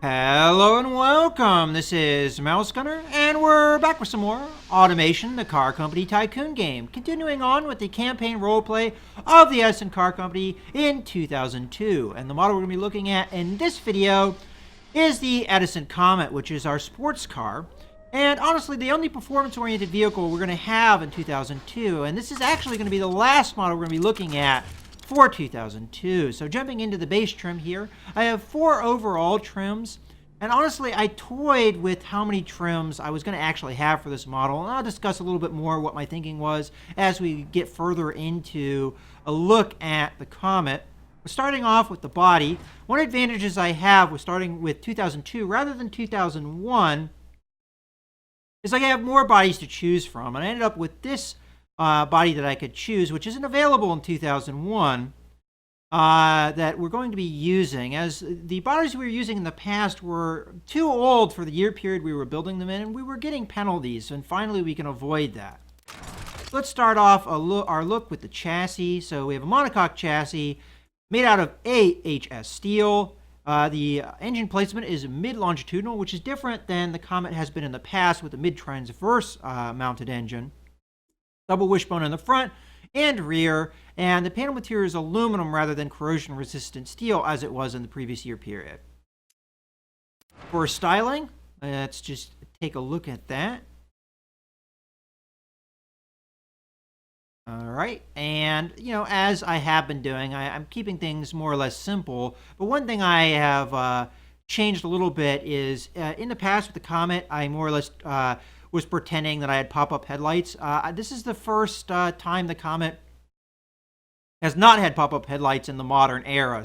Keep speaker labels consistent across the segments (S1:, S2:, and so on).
S1: Hello and welcome. This is Mouse Gunner, and we're back with some more Automation, the car company tycoon game. Continuing on with the campaign roleplay of the Edison car company in 2002. And the model we're going to be looking at in this video is the Edison Comet, which is our sports car. And honestly, the only performance-oriented vehicle we're going to have in 2002. And this is actually going to be the last model we're going to be looking at for 2002. So jumping into the base trim here, I have 4 overall trims, and honestly I toyed with how many trims I was going to actually have for this model, and I'll discuss a little bit more what my thinking was as we get further into a look at the Comet. Starting off with the body, one advantage I have with starting with 2002 rather than 2001 is I have more bodies to choose from, and I ended up with this body that I could choose, which isn't available in 2001, that we're going to be using, as the bodies we were using in the past were too old for the year period we were building them in, and we were getting penalties, and finally we can avoid that. Let's start off our look with the chassis. So we have a monocoque chassis made out of AHS steel. The engine placement is mid-longitudinal, which is different than the Comet has been in the past with the mid-transverse mounted engine. Double wishbone in the front and rear, and the panel material is aluminum rather than corrosion-resistant steel as it was in the previous year period. For styling, let's just take a look at that. All right, and as I have been doing, I'm keeping things more or less simple, but one thing I have changed a little bit is in the past with the Comet, I more or less was pretending that I had pop-up headlights. This is the first time the Comet has not had pop-up headlights in the modern era.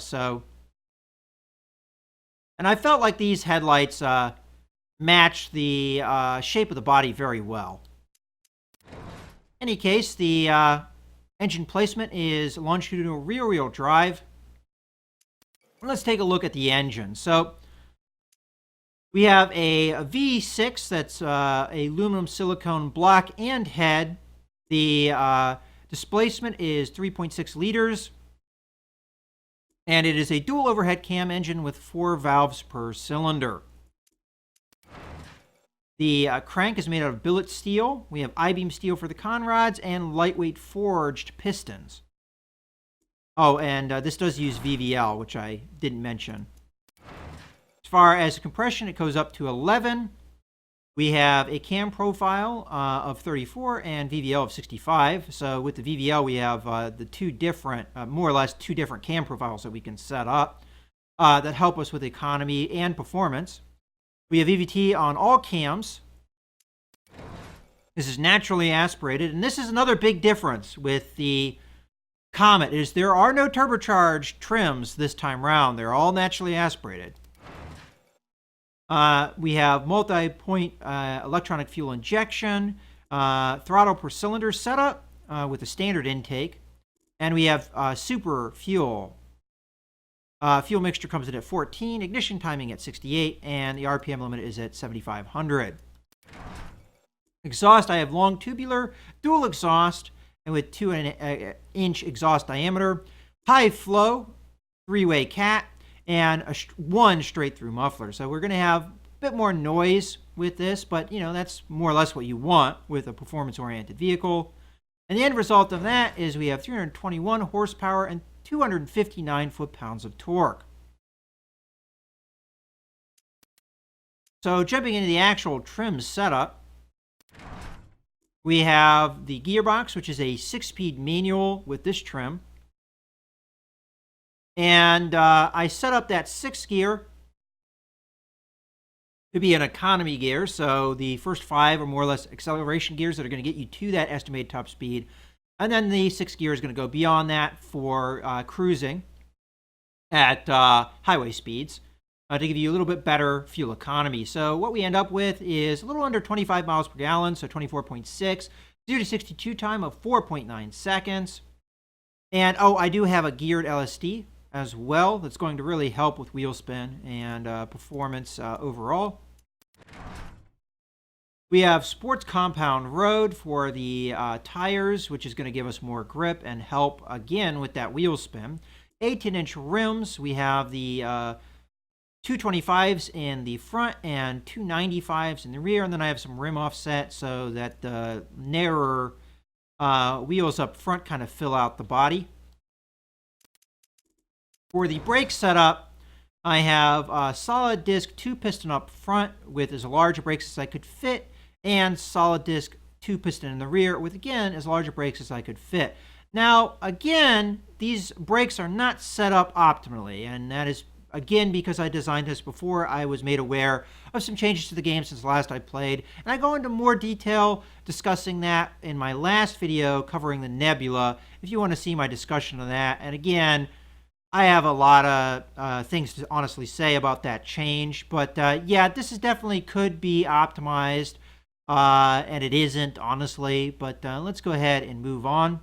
S1: And I felt like these headlights match the shape of the body very well. In any case, the engine placement is longitudinal rear-wheel drive. Let's take a look at the engine. So we have a V6 that's a aluminum silicone block and head. The displacement is 3.6 liters. And it is a dual overhead cam engine with 4 valves per cylinder. The crank is made out of billet steel. We have I-beam steel for the conrods and lightweight forged pistons. Oh, and this does use VVL, which I didn't mention. As far as compression, it goes up to 11. We have a cam profile of 34 and VVL of 65. So with the VVL, we have the two different, more or less two different cam profiles that we can set up that help us with economy and performance. We have EVT on all cams. This is naturally aspirated, and this is another big difference with the Comet, is there are no turbocharged trims this time round. They're all naturally aspirated. We have multi-point electronic fuel injection, throttle per cylinder setup with a standard intake, and we have super fuel. Fuel mixture comes in at 14, ignition timing at 68, and the RPM limit is at 7,500. Exhaust, I have long tubular, dual exhaust, and with 2-inch exhaust diameter, high flow, 3-way cat, and one straight-through muffler. So we're going to have a bit more noise with this, but that's more or less what you want with a performance-oriented vehicle. And the end result of that is we have 321 horsepower and 259 foot-pounds of torque. So jumping into the actual trim setup, we have the gearbox, which is a 6-speed manual with this trim. And I set up that 6th gear to be an economy gear. So the first 5 are more or less acceleration gears that are going to get you to that estimated top speed. And then the 6th gear is going to go beyond that for cruising at highway speeds to give you a little bit better fuel economy. So what we end up with is a little under 25 miles per gallon, so 24.6, 0 to 62 time of 4.9 seconds. And I do have a geared LSD as well that's going to really help with wheel spin and performance overall. We have sports compound road for the tires, which is going to give us more grip and help again with that wheel spin. 18-inch rims. We have the 225s in the front and 295s in the rear, and then I have some rim offset so that the narrower wheels up front kind of fill out the body. For the brake setup, I have a solid disc 2-piston up front with as large brakes as I could fit, and solid disc 2-piston in the rear with, again, as large brakes as I could fit. Now, again, these brakes are not set up optimally, and that is, again, because I designed this before I was made aware of some changes to the game since last I played, and I go into more detail discussing that in my last video covering the Nebula, if you want to see my discussion of that. And again, I have a lot of things to honestly say about that change, but yeah, this is definitely could be optimized, and it isn't, honestly, but let's go ahead and move on.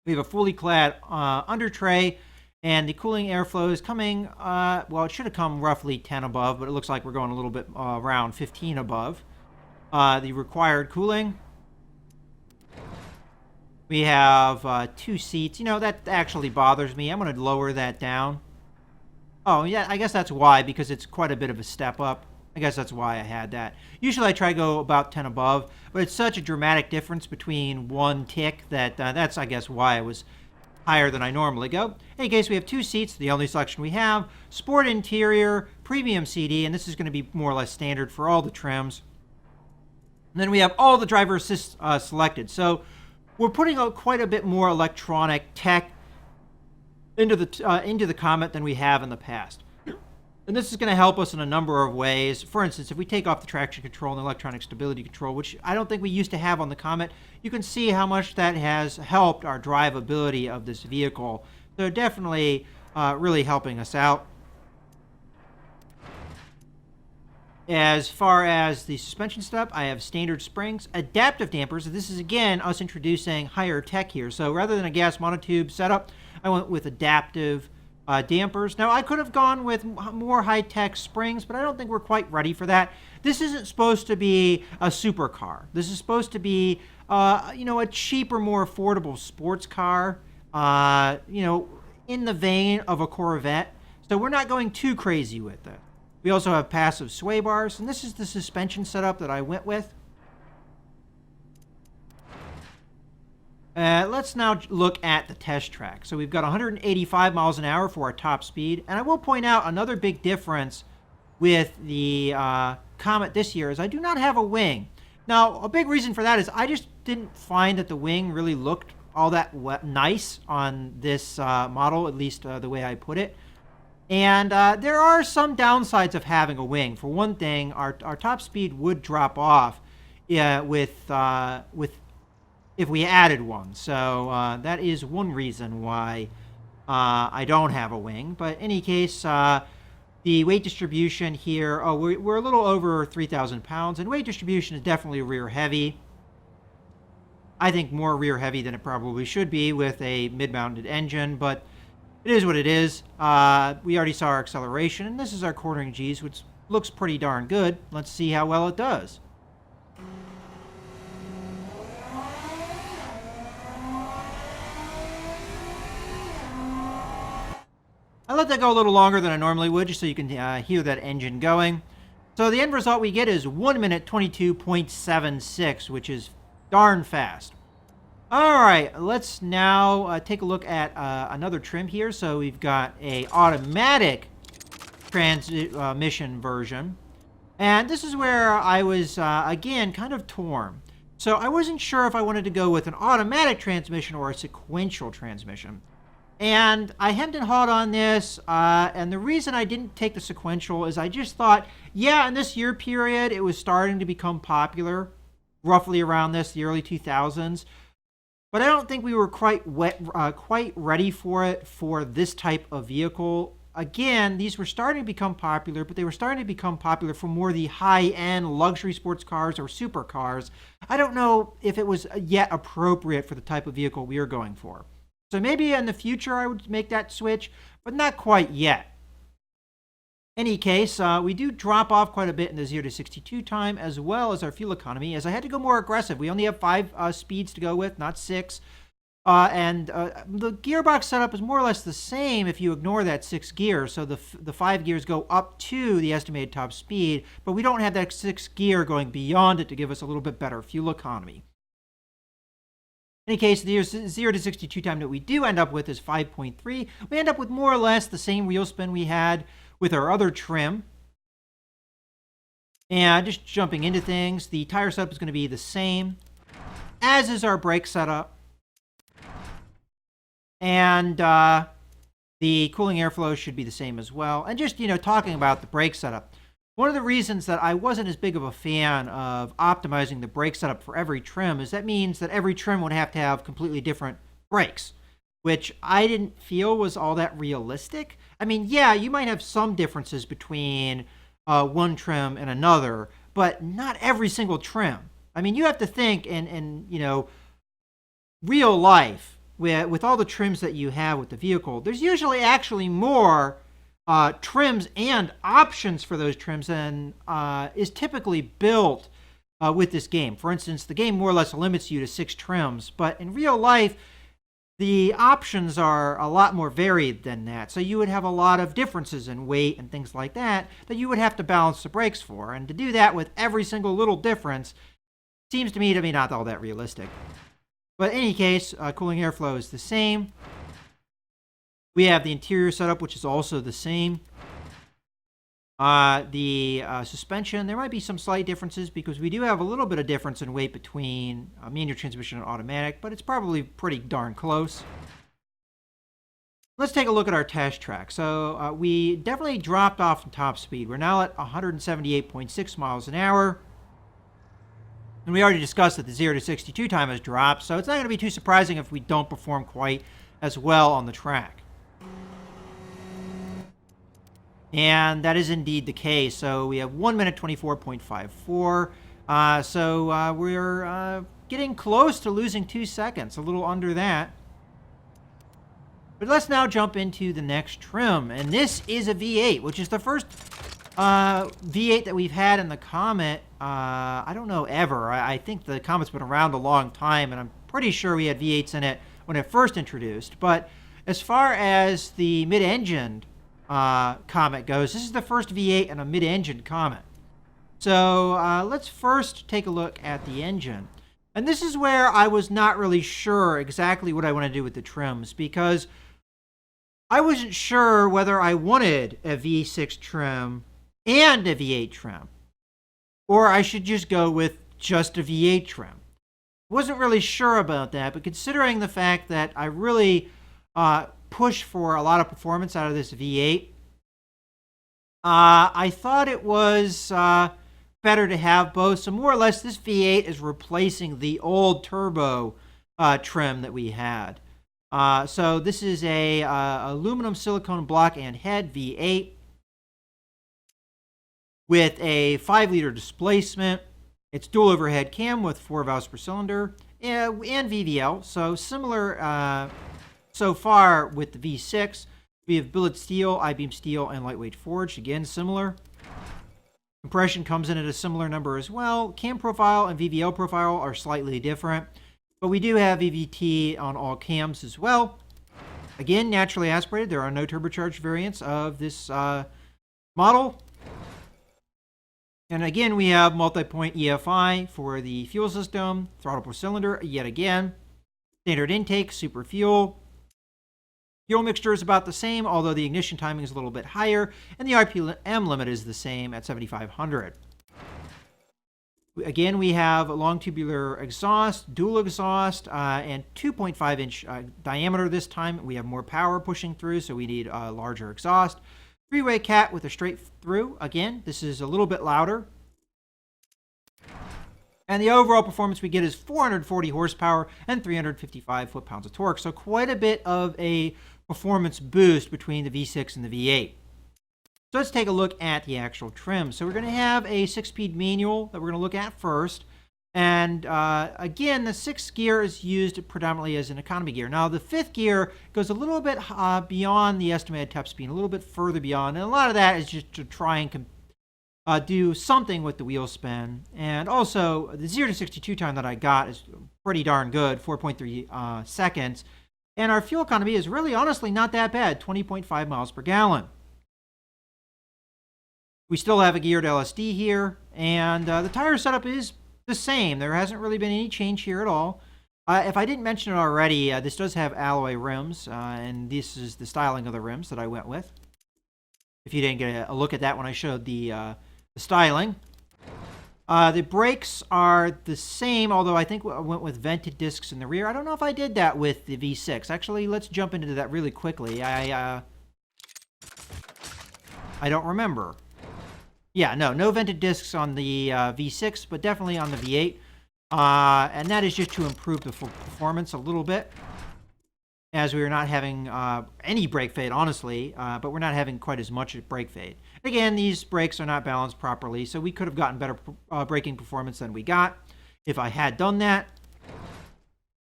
S1: We have a fully clad under tray, and the cooling airflow is coming, well, it should have come roughly 10 above, but it looks like we're going a little bit around 15 above. The required cooling. We have 2 seats. You know, that actually bothers me. I'm going to lower that down. Oh, yeah, I guess that's why, because it's quite a bit of a step up. I guess that's why I had that. Usually I try to go about 10 above, but it's such a dramatic difference between one tick that that's, I guess, why I was higher than I normally go. In any case, we have 2 seats, the only selection we have. Sport interior, premium CD, and this is going to be more or less standard for all the trims. And then we have all the driver assists selected. So we're putting out quite a bit more electronic tech into the Comet than we have in the past. And this is going to help us in a number of ways. For instance, if we take off the traction control and electronic stability control, which I don't think we used to have on the Comet, you can see how much that has helped our drivability of this vehicle. They're definitely really helping us out. As far as the suspension setup, I have standard springs, adaptive dampers. This is, again, us introducing higher tech here. So rather than a gas monotube setup, I went with adaptive dampers. Now, I could have gone with more high-tech springs, but I don't think we're quite ready for that. This isn't supposed to be a supercar. This is supposed to be, you know, a cheaper, more affordable sports car, you know, in the vein of a Corvette. So we're not going too crazy with it. We also have passive sway bars, and this is the suspension setup that I went with. Let's now look at the test track. So we've got 185 miles an hour for our top speed, and I will point out another big difference with the Comet this year is I do not have a wing. Now, a big reason for that is I just didn't find that the wing really looked all that nice on this model, at least the way I put it. And there are some downsides of having a wing. For one thing, our top speed would drop off with if we added one. So that is one reason why I don't have a wing. But in any case, the weight distribution here, we're a little over 3,000 pounds. And weight distribution is definitely rear heavy. I think more rear heavy than it probably should be with a mid-mounted engine. But it is what it is. We already saw our acceleration, and this is our quartering G's, which looks pretty darn good. Let's see how well it does. I let that go a little longer than I normally would, just so you can hear that engine going. So the end result we get is 1 minute 22.76, which is darn fast. All right, let's now take a look at another trim here. So we've got a automatic transmission version. And this is where I was, again, kind of torn. So I wasn't sure if I wanted to go with an automatic transmission or a sequential transmission. And I hemmed and hawed on this, and the reason I didn't take the sequential is I just thought, yeah, in this year period, it was starting to become popular, roughly around the early 2000s. But I don't think we were quite ready for it for this type of vehicle. Again, these were starting to become popular, but they were starting to become popular for more the high-end luxury sports cars or supercars. I don't know if it was yet appropriate for the type of vehicle we are going for. So maybe in the future I would make that switch, but not quite yet. In any case, we do drop off quite a bit in the 0 to 62 time, as well as our fuel economy, as I had to go more aggressive. We only have 5 speeds to go with, not 6. The gearbox setup is more or less the same if you ignore that 6th gear. So the 5 gears go up to the estimated top speed, but we don't have that 6th gear going beyond it to give us a little bit better fuel economy. In any case, the 0 to 62 time that we do end up with is 5.3. We end up with more or less the same wheel spin we had with our other trim. And just jumping into things, the tire setup is going to be the same, as is our brake setup. And the cooling airflow should be the same as well. And just, talking about the brake setup, one of the reasons that I wasn't as big of a fan of optimizing the brake setup for every trim is that means that every trim would have to have completely different brakes, which I didn't feel was all that realistic. I mean, yeah, you might have some differences between one trim and another, but not every single trim. I mean, you have to think in real life, with all the trims that you have with the vehicle, there's usually actually more trims and options for those trims than is typically built with this game. For instance, the game more or less limits you to 6 trims, but in real life, the options are a lot more varied than that. So you would have a lot of differences in weight and things like that you would have to balance the brakes for. And to do that with every single little difference seems to me not all that realistic. But in any case, cooling airflow is the same. We have the interior setup, which is also the same. The suspension, there might be some slight differences because we do have a little bit of difference in weight between manual transmission and automatic, but it's probably pretty darn close. Let's take a look at our test track. So we definitely dropped off in top speed. We're now at 178.6 miles an hour. And we already discussed that the 0 to 62 time has dropped, so it's not going to be too surprising if we don't perform quite as well on the track. And that is indeed the case. So we have 1 minute 24.54. So we're getting close to losing 2 seconds, a little under that. But let's now jump into the next trim. And this is a V8, which is the first V8 that we've had in the Comet, I don't know, ever. I think the Comet's been around a long time, and I'm pretty sure we had V8s in it when it first introduced. But as far as the mid-engined Comet goes, this is the first V8 in a mid-engined Comet. So let's first take a look at the engine. And this is where I was not really sure exactly what I want to do with the trims, because I wasn't sure whether I wanted a V6 trim and a V8 trim, or I should just go with just a V8 trim. Wasn't really sure about that, but considering the fact that I really push for a lot of performance out of this V8, I thought it was better to have both. So more or less, this V8 is replacing the old turbo trim that we had. So this is a aluminum silicone block and head V8 with a 5-liter displacement. It's dual overhead cam with 4 valves per cylinder and VVL. So similar so far with the V6. We have billet steel, I-beam steel, and lightweight forged. Again, similar. Compression comes in at a similar number as well. Cam profile and VVL profile are slightly different, but we do have VVT on all cams as well. Again, naturally aspirated. There are no turbocharged variants of this model. And again, we have multi-point EFI for the fuel system, throttle per cylinder, yet again. Standard intake, super fuel. Fuel mixture is about the same, although the ignition timing is a little bit higher, and the RPM limit is the same at 7,500. Again, we have a long tubular exhaust, dual exhaust, and 2.5-inch diameter this time. We have more power pushing through, so we need a larger exhaust. Three-way cat with a straight through. Again, this is a little bit louder. And the overall performance we get is 440 horsepower and 355 foot-pounds of torque. So quite a bit of a performance boost between the V6 and the V8. So let's take a look at the actual trim. So we're going to have a 6-speed manual that we're going to look at first. And again, the 6th gear is used predominantly as an economy gear. Now, the 5th gear goes a little bit beyond the estimated top speed, a little bit further beyond. And a lot of that is just to try and do something with the wheel spin. And also, the 0 to 62 time that I got is pretty darn good, 4.3 seconds. And our fuel economy is really honestly not that bad, 20.5 miles per gallon. We still have a geared LSD here, and the tire setup is the same. There hasn't really been any change here at all. If I didn't mention it already, this does have alloy rims, and this is the styling of the rims that I went with. If you didn't get a look at that when I showed the styling. The brakes are the same, although I think I went with vented discs in the rear. I don't know if I did that with the V6. Actually, let's jump into that really quickly. I don't remember. Yeah, no vented discs on the V6, but definitely on the V8. And that is just to improve the performance a little bit, as we are not having any brake fade, honestly, but we're not having quite as much brake fade. Again, these brakes are not balanced properly, so we could have gotten better braking performance than we got if I had done that.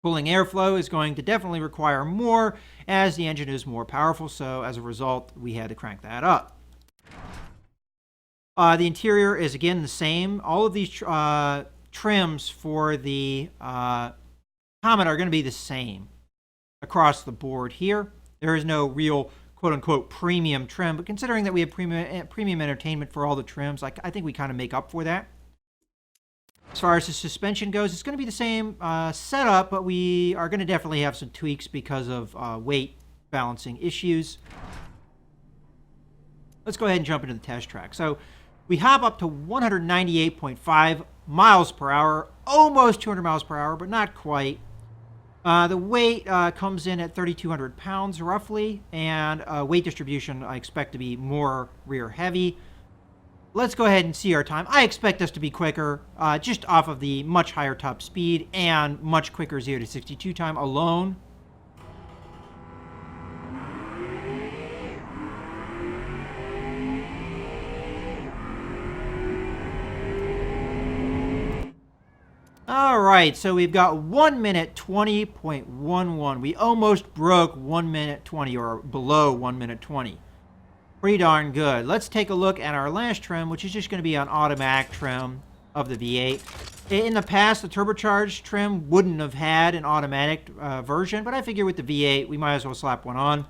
S1: Cooling airflow is going to definitely require more as the engine is more powerful, so as a result, we had to crank that up. The interior is, again, the same. All of these trims for the Comet are going to be the same across the board here. There is no real quote-unquote premium trim, but considering that we have premium entertainment for all the trims, I think we kind of make up for that. As far as the suspension goes, it's going to be the same setup, but we are going to definitely have some tweaks because of weight balancing issues. Let's go ahead and jump into the test track. So we hop up to 198.5 miles per hour, almost 200 miles per hour, but not quite. The weight comes in at 3,200 pounds roughly, and weight distribution I expect to be more rear heavy. Let's go ahead and see our time. I expect us to be quicker, just off of the much higher top speed and much quicker 0 to 62 time alone. All right, so we've got 1 minute 20.11. We almost broke 1 minute 20, or below 1 minute 20. Pretty darn good. Let's take a look at our last trim, which is just going to be an automatic trim of the V8. In the past, the turbocharged trim wouldn't have had an automatic version, but I figure with the V8, we might as well slap one on.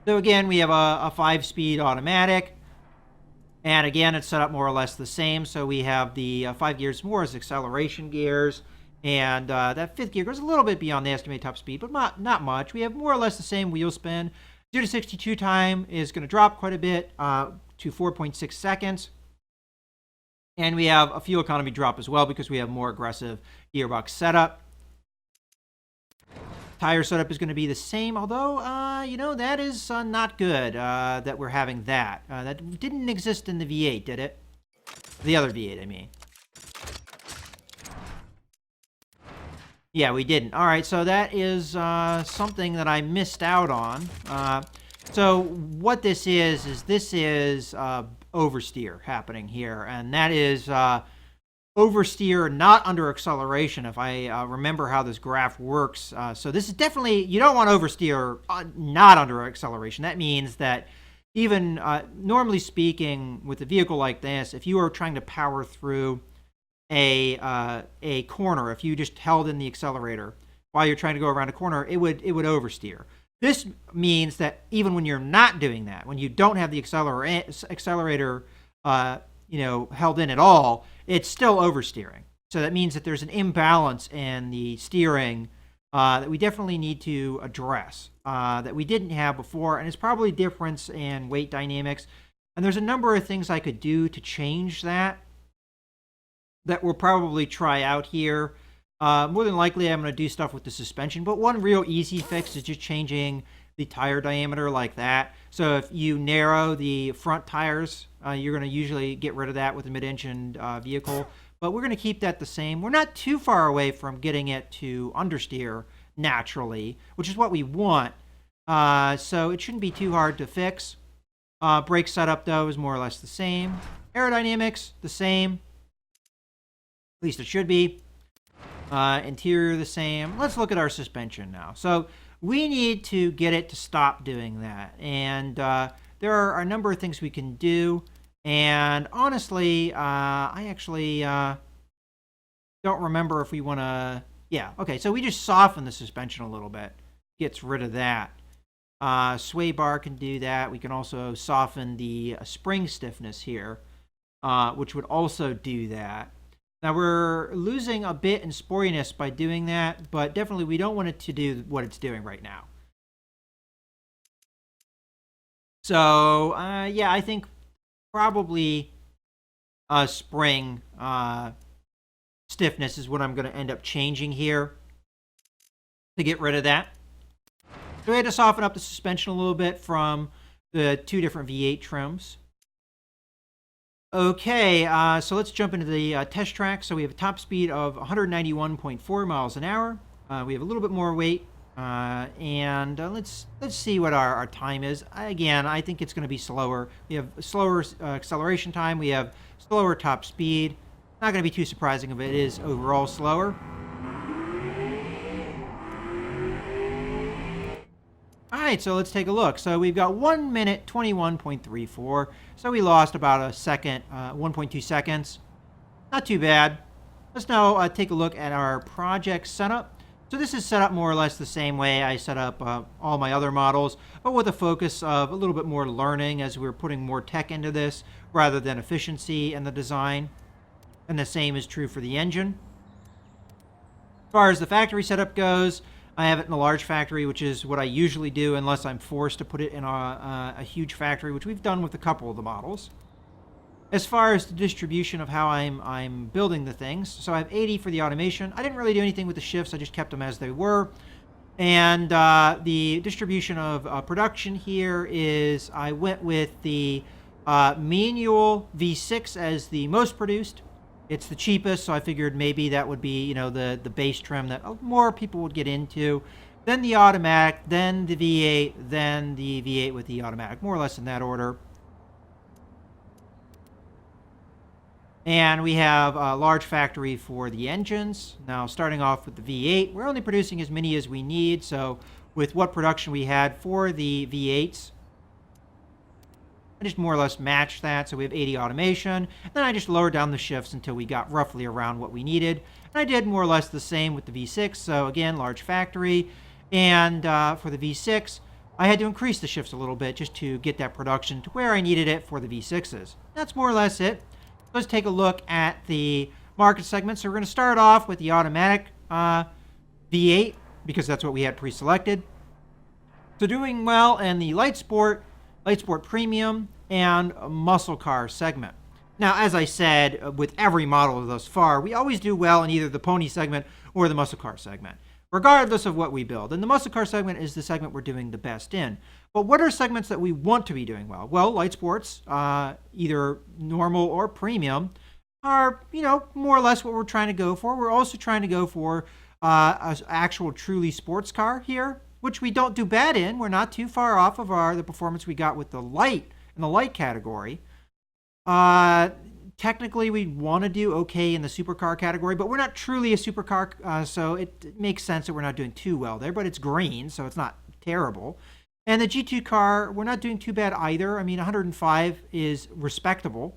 S1: So again, we have a 5-speed automatic. And again, it's set up more or less the same. So we have the 5 gears more as acceleration gears. And that 5th gear goes a little bit beyond the estimated top speed, but not much. We have more or less the same wheel spin. 0 to 62 time is going to drop quite a bit to 4.6 seconds. And we have a fuel economy drop as well because we have more aggressive gearbox setup. Tire setup is going to be the same, although, that is not good that we're having that. That didn't exist in the V8, did it? The other V8, I mean. Yeah, we didn't. All right, so that is something that I missed out on. So what this is oversteer happening here, and that is oversteer not under acceleration, if I remember how this graph works. So this is definitely, you don't want oversteer not under acceleration. That means that even normally speaking with a vehicle like this, if you are trying to power through a corner, if you just held in the accelerator while you're trying to go around a corner, it would oversteer. This means that even when you're not doing that, when you don't have the accelerator held in at all, it's still oversteering. So that means that there's an imbalance in the steering that we definitely need to address, that we didn't have before, and it's probably a difference in weight dynamics. And there's a number of things I could do to change that we'll probably try out here. More than likely, I'm going to do stuff with the suspension, but one real easy fix is just changing the tire diameter like that. So if you narrow the front tires, you're going to usually get rid of that with a mid-engine vehicle, but we're going to keep that the same. We're not too far away from getting it to understeer naturally, which is what we want. So it shouldn't be too hard to fix. Brake setup, though, is more or less the same. Aerodynamics, the same. At least it should be. Interior, the same. Let's look at our suspension now. So we need to get it to stop doing that. And there are a number of things we can do. And honestly, I actually don't remember if we want to. Yeah, okay, so we just soften the suspension a little bit. Gets rid of that. Sway bar can do that. We can also soften the spring stiffness here, which would also do that. Now we're losing a bit in sporiness by doing that, but definitely we don't want it to do what it's doing right now. So yeah, I think probably spring stiffness is what I'm going to end up changing here to get rid of that. So we had to soften up the suspension a little bit from the two different V8 trims. Okay, so let's jump into the test track. So we have a top speed of 191.4 miles an hour. We have a little bit more weight, and let's see what our time is. Again, I think it's going to be slower. We have slower acceleration time. We have slower top speed. Not going to be too surprising if it is overall slower. All right, so let's take a look. So we've got 1 minute 21.34. So we lost about a second, 1.2 seconds. Not too bad. Let's now take a look at our project setup. So this is set up more or less the same way I set up all my other models, but with a focus of a little bit more learning as we're putting more tech into this rather than efficiency in the design. And the same is true for the engine. As far as the factory setup goes, I have it in a large factory, which is what I usually do unless I'm forced to put it in a huge factory, which we've done with a couple of the models. As far as the distribution of how I'm building the things, so I have 80 for the automation. I didn't really do anything with the shifts. I just kept them as they were. And the distribution of production here is I went with the manual V6 as the most produced. It's the cheapest, so I figured maybe that would be, you know, the base trim that more people would get into. Then the automatic, then the V8, then the V8 with the automatic, more or less in that order. And we have a large factory for the engines. Now, starting off with the V8, we're only producing as many as we need. So with what production we had for the V8s, I just more or less matched that. So we have 80 automation. Then I just lowered down the shifts until we got roughly around what we needed. And I did more or less the same with the V6. So again, large factory. And for the V6, I had to increase the shifts a little bit just to get that production to where I needed it for the V6s. That's more or less it. Let's take a look at the market segments. So we're going to start off with the automatic V8 because that's what we had pre-selected. So doing well in the light sport premium, and muscle car segment. Now, as I said, with every model thus far, we always do well in either the pony segment or the muscle car segment, regardless of what we build. And the muscle car segment is the segment we're doing the best in. But what are segments that we want to be doing well? Well, light sports, either normal or premium, are, you know, more or less what we're trying to go for. We're also trying to go for an actual truly sports car here, which we don't do bad in. We're not too far off of the performance we got with the light in the light category. Technically, we want to do okay in the supercar category, but we're not truly a supercar, so it makes sense that we're not doing too well there, but it's green, so it's not terrible. And the G2 car, we're not doing too bad either. I mean, 105 is respectable.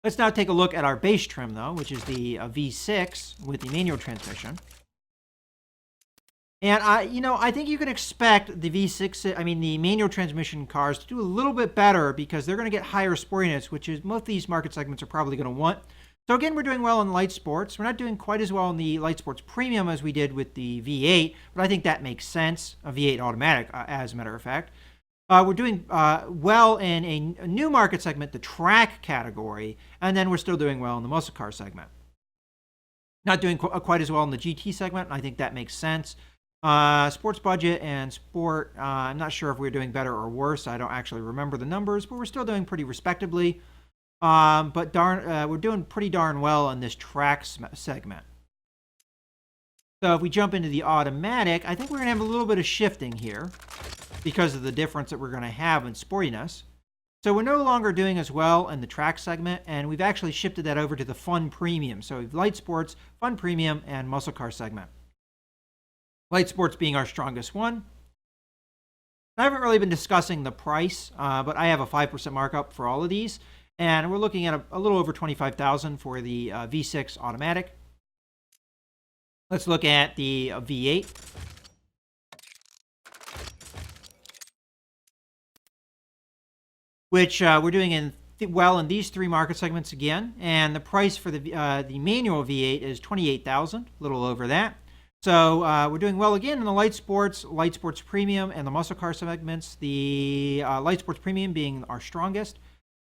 S1: Let's now take a look at our base trim, though, which is the V6 with the manual transmission. And I think you can expect the V6, the manual transmission cars to do a little bit better because they're going to get higher sportiness, which is most of these market segments are probably going to want. So again, we're doing well in light sports. We're not doing quite as well in the light sports premium as we did with the V8, but I think that makes sense. A V8 automatic, as a matter of fact. We're doing well in a new market segment, the track category, and then we're still doing well in the muscle car segment. Not doing quite as well in the GT segment, and I think that makes sense. Sports budget and sport, I'm not sure if we're doing better or worse. I don't actually remember the numbers, but we're still doing pretty respectably. But we're doing pretty darn well in this track segment. So if we jump into the automatic, I think we're going to have a little bit of shifting here because of the difference that we're going to have in sportiness. So we're no longer doing as well in the track segment, and we've actually shifted that over to the fun premium. So we've light sports, fun premium, and muscle car segment. Light sports being our strongest one. I haven't really been discussing the price, but I have a 5% markup for all of these. And we're looking at a little over $25,000 for the V6 automatic. Let's look at the V8. Which we're doing well in these three market segments again. And the price for the manual V8 is $28,000, a little over that. So we're doing well again in the light sports premium, and the muscle car segments. The light sports premium being our strongest.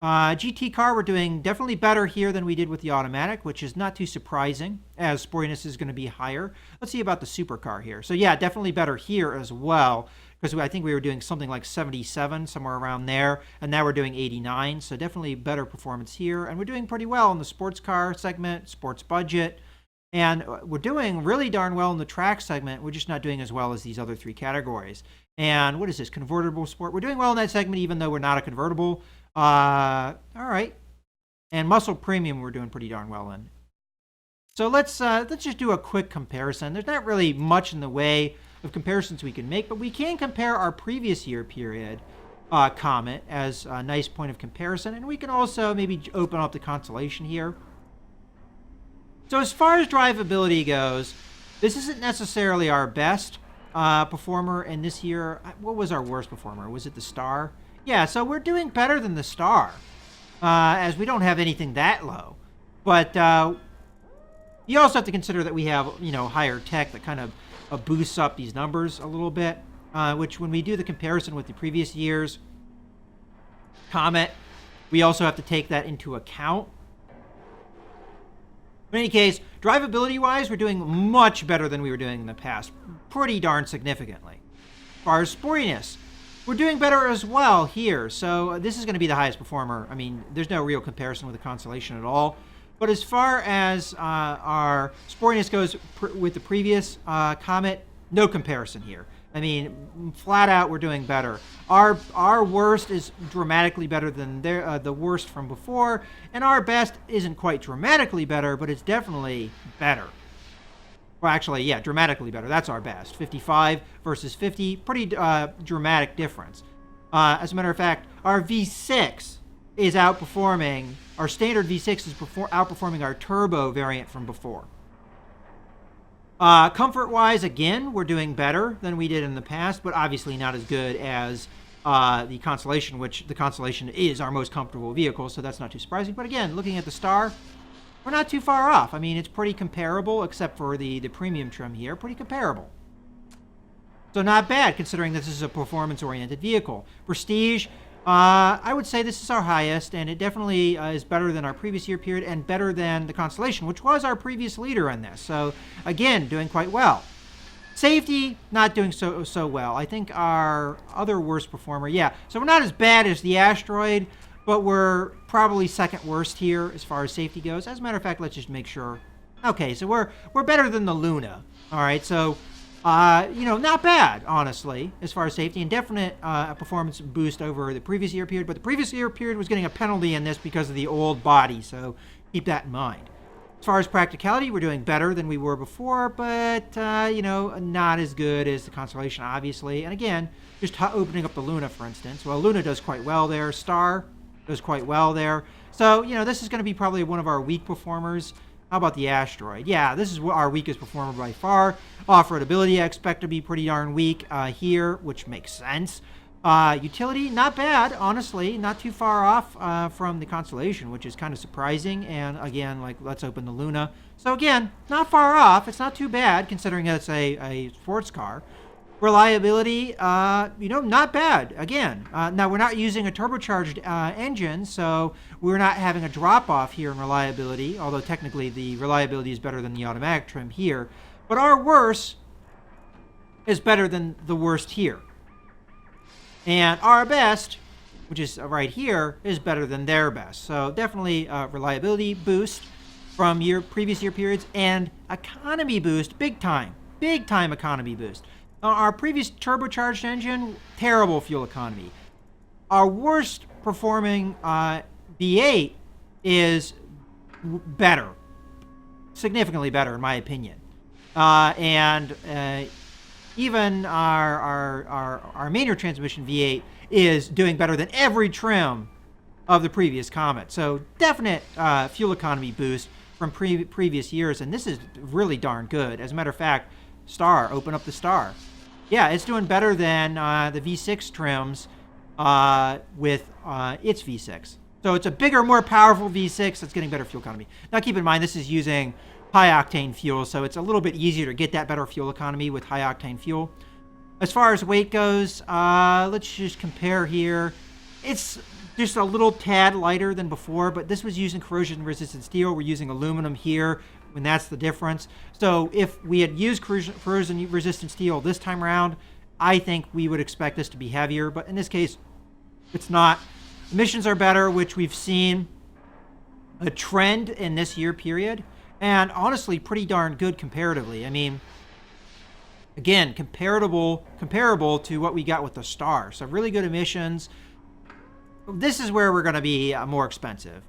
S1: GT car, we're doing definitely better here than we did with the automatic, which is not too surprising, as sportiness is going to be higher. Let's see about the supercar here. So yeah, definitely better here as well, because I think we were doing something like 77, somewhere around there, and now we're doing 89, so definitely better performance here. And we're doing pretty well in the sports car segment, sports budget, and we're doing really darn well in the track segment. We're just not doing as well as these other three categories. And what is this, convertible sport? We're doing well in that segment, even though we're not a convertible. All right. And muscle premium we're doing pretty darn well in. So let's just do a quick comparison. There's not really much in the way of comparisons we can make, but we can compare our previous year period Comet as a nice point of comparison, and we can also maybe open up the consolation here. So as far as drivability goes, this isn't necessarily our best performer in this year. What was our worst performer? Was it the Star? Yeah, so we're doing better than the Star, as we don't have anything that low. But you also have to consider that we have, higher tech that kind of boosts up these numbers a little bit, which when we do the comparison with the previous year's Comet, we also have to take that into account. In any case, drivability-wise, we're doing much better than we were doing in the past, pretty darn significantly. As far as sportiness, we're doing better as well here. So this is going to be the highest performer. I mean, there's no real comparison with the Constellation at all. But as far as our sportiness goes with the previous Comet, no comparison here. I mean, flat out, we're doing better. Our worst is dramatically better than the worst from before, and our best isn't quite dramatically better, but it's definitely better. Well, actually, yeah, dramatically better. That's our best. 55 versus 50, pretty dramatic difference. As a matter of fact, our V6 is outperforming, our standard V6 is outperforming our turbo variant from before. Comfort-wise, again, we're doing better than we did in the past, but obviously not as good as the Constellation, which the Constellation is our most comfortable vehicle, so that's not too surprising. But again, looking at the Star, we're not too far off. I mean, it's pretty comparable, except for the premium trim here. Pretty comparable. So not bad, considering this is a performance-oriented vehicle. Prestige, I would say this is our highest, and it definitely is better than our previous year period and better than the Constellation, which was our previous leader in this. So, again, doing quite well. Safety, not doing so well. I think our other worst performer, yeah. So we're not as bad as the Asteroid, but we're probably second worst here as far as safety goes. As a matter of fact, let's just make sure. Okay, so we're better than the Luna. All right, so not bad, honestly, as far as safety, and definite performance boost over the previous year period. But the previous year period was getting a penalty in this because of the old body, so keep that in mind. As far as practicality, we're doing better than we were before, but not as good as the Constellation, obviously. And again, just opening up the Luna, for instance. Well, Luna does quite well there. Star does quite well there. So, this is going to be probably one of our weak performers. How about the Asteroid? Yeah, this is our weakest performer by far. Off-road ability, I expect to be pretty darn weak here, which makes sense. Utility, not bad, honestly. Not too far off from the Constellation, which is kind of surprising. And again, let's open the Luna. So again, not far off. It's not too bad, considering it's a sports car. Reliability, not bad. Again, now we're not using a turbocharged engine, so we're not having a drop-off here in reliability, although technically the reliability is better than the automatic trim here. But our worst is better than the worst here. And our best, which is right here, is better than their best. So definitely reliability boost from previous year periods, and economy boost, big time economy boost. Our previous turbocharged engine, terrible fuel economy. Our worst performing V8 is better, significantly better in my opinion. even our manual transmission V8 is doing better than every trim of the previous Comet. So definite fuel economy boost from previous years, and this is really darn good. As a matter of fact, Star, open up the Star. Yeah, it's doing better than the V6 trims with its V6. So it's a bigger, more powerful V6 that's getting better fuel economy. Now keep in mind, this is using high-octane fuel, so it's a little bit easier to get that better fuel economy with high-octane fuel. As far as weight goes, let's just compare here. It's just a little tad lighter than before, but this was using corrosion-resistant steel. We're using aluminum here, and that's the difference. So if we had used corrosion-resistant steel this time around, I think we would expect this to be heavier, but in this case, it's not. Emissions are better, which we've seen a trend in this year period, and honestly, pretty darn good comparatively. I mean, again, comparable to what we got with the Star. So really good emissions. This is where we're going to be more expensive.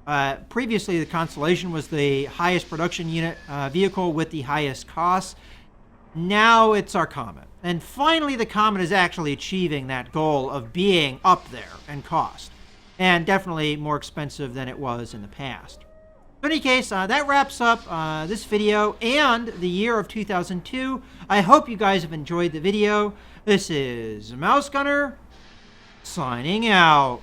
S1: Previously, the Constellation was the highest production unit vehicle with the highest costs. Now it's our Comet. And finally, the Comet is actually achieving that goal of being up there in cost. And definitely more expensive than it was in the past. In any case, that wraps up this video and the year of 2002. I hope you guys have enjoyed the video. This is Mouse Gunner, signing out.